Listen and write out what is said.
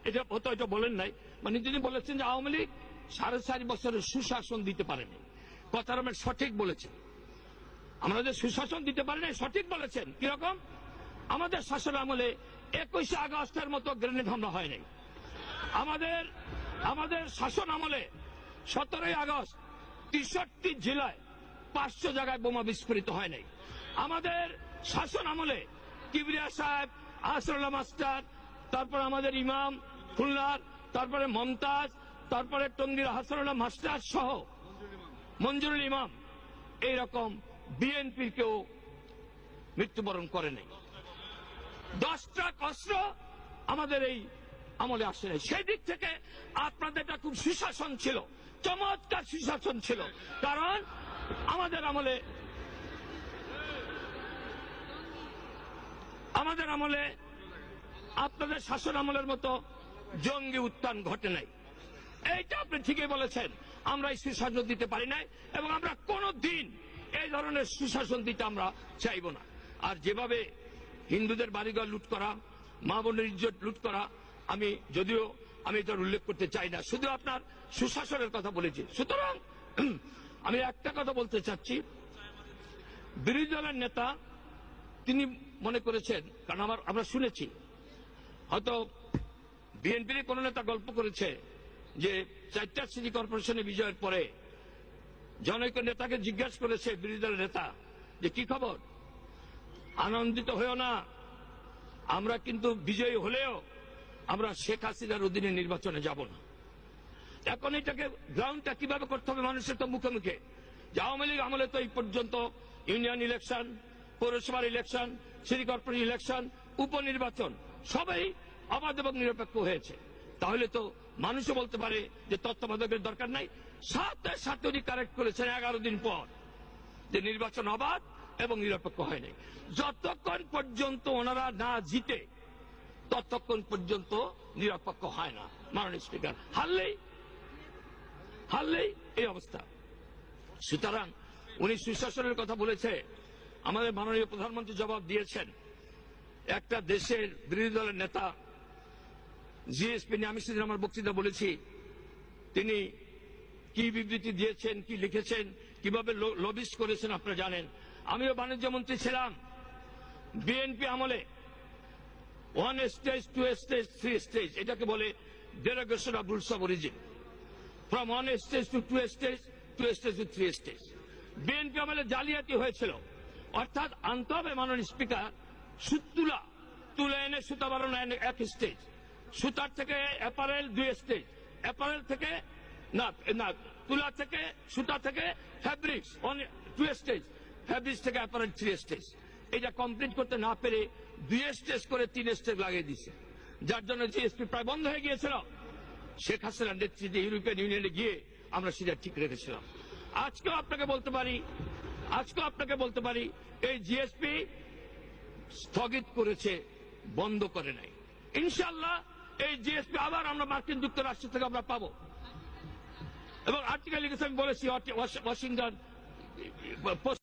এটা হয়তো এটা বলেন নাই, মানে তিনি বলেছেন যে আওয়ামী লীগ 4.5 বছরের সুশাসন দিতে পারেনি। কথাটা আমি সঠিক বলেছেন, আমরা যে সুশাসন দিতে পারি নাই সঠিক বলেছেন। কিরকম? আমাদের শাসন আমলে 21 আগস্টের মতো গ্রেনেড হামলা হয় নাই। আমাদের শাসন আমলে 17 আগস্ট 63 জেলায় 500 জায়গায় বোমা বিস্ফোরিত হয় নাই। আমাদের শাসন আমলে কিবরিয়া সাহেব, আসরুল্লাহ মাস্টার, তারপর আমাদের ইমাম খুলনার, তারপরে মমতাজ, তারপরে টঙ্গীর হাসানুল্লাহ মাস্টার সহ মঞ্জুরুল ইমাম এইরকম বিএনপির কেউ মৃত্যুবরণ করে নাই। 10টা অস্ত্র আমাদের এই আমলে আসে নাই। সেই দিক থেকে আপনাদের এটা খুব সুশাসন ছিল, চমৎকার সুশাসন ছিল। কারণ আমাদের আমলে আপনাদের শাসন আমলের মতো জঙ্গি উত্থান ঘটে নাই। এইটা আপনি ঠিকই বলেছেন, আমরা এই সুশাসন দিতে পারি নাই এবং আমরা কোনো দিন এই ধরনের সুশাসন দিতে আমরা চাইব না। আর যেভাবে হিন্দুদের বাড়িঘর লুট করা, মা বোনের ইজ্জত লুট করা, আমি এটার উল্লেখ করতে চাই না, শুধু আপনার সুশাসনের কথা বলেছি। সুতরাং আমি একটা কথা বলতে চাচ্ছি, বিরোধী দলের নেতা তিনি মনে করেছেন, কারণ আমরা শুনেছি, হয়তো বিএনপির কোন নেতা গল্প করেছে যে 4টা সিটি কর্পোরেশনে বিজয়ের পরে জনৈক নেতাকে জিজ্ঞাসা করেছে বিরোধী দলের নেতা যে কি খবর, আনন্দিত হয়েও না, আমরা কিন্তু বিজয়ী হলেও আমরা শেখ হাসিনার অধীনে নির্বাচনে যাব না। এখন এটাকে গ্রাউন্ডটা কিভাবে করতে হবে মানুষের তো মুখে মুখে, যে আওয়ামী লীগ আমলে তো এই পর্যন্ত ইউনিয়ন ইলেকশন, পৌরসভার ইলেকশন, সিটি কর্পোরেশন ইলেকশন, উপনির্বাচন সবাই অবাধ এবং নিরপেক্ষ হয়েছে। তাহলে তো মানুষও বলতে পারে যে তত্ত্বাবধায়কের দরকার নাই। সাথে সাথে উনি কারেক্ট করেছেন 11 দিন পর যে নির্বাচন অবাধ এবং নিরপেক্ষ হয় নাই। যতক্ষণ পর্যন্ত ওনারা না জিতে ততক্ষণ পর্যন্ত নিরপেক্ষ হয় না। মাননীয় স্পিকার হারলেই এই অবস্থা। সুতরাং উনি সুশাসনের কথা বলেছে, আমাদের মাননীয় প্রধানমন্ত্রী জবাব দিয়েছেন। একটা দেশের বিরোধী দলের নেতা জিএসপি নিয়ে আমি সেদিন আমার বক্তৃতা বলেছি, তিনি কি বিবৃতি দিয়েছেন, কি লিখেছেন, কিভাবে লবিস্ট করেছেন আপনারা জানেন। আমিও বাণিজ্য মন্ত্রী ছিলাম বিএনপি আমলে। 1 স্টেজ, 2 স্টেজ, 3 স্টেজ, এটাকে বলে derogation of rules of origin. From 1 stage to 2 stage, 2 stage to 3 stage. BNP আমলে জালিয়াতি হয়েছিল, অর্থাৎ আনতে হবে মাননীয় স্পিকার তুলা এনে সুতা বানানো 1 স্টেজ, সুতার থেকে অ্যাপারেল 2 স্টেজ, অ্যাপারেল থেকে তুলা থেকে সুতা থেকে ফ্যাব্রিক্স 2 স্টেজ, ফ্যাব্রিক্স থেকে অ্যাপারেল 3 স্টেজ। এটা কমপ্লিট করতে না পেরে 2 স্টেজ করে 3 স্টেজ লাগিয়ে দিচ্ছে, যার জন্য জিএসপি প্রায় বন্ধ হয়ে গিয়েছিল। শেখ হাসিনার নেতৃত্বে ইউরোপিয়ান ইউনিয়নে গিয়ে আমরা সেটা ঠিক রেখেছিলাম। আজকেও আপনাকে বলতে পারি এই জিএসপি স্থগিত করেছে, বন্ধ করে নাই। ইনশাআল্লাহ এই জিএসপি আবার আমরা মার্কিন যুক্তরাষ্ট্র থেকে আমরা পাবো। এবং আর্টিকেল লিখেছে, আমি বলেছি ওয়াশিংটন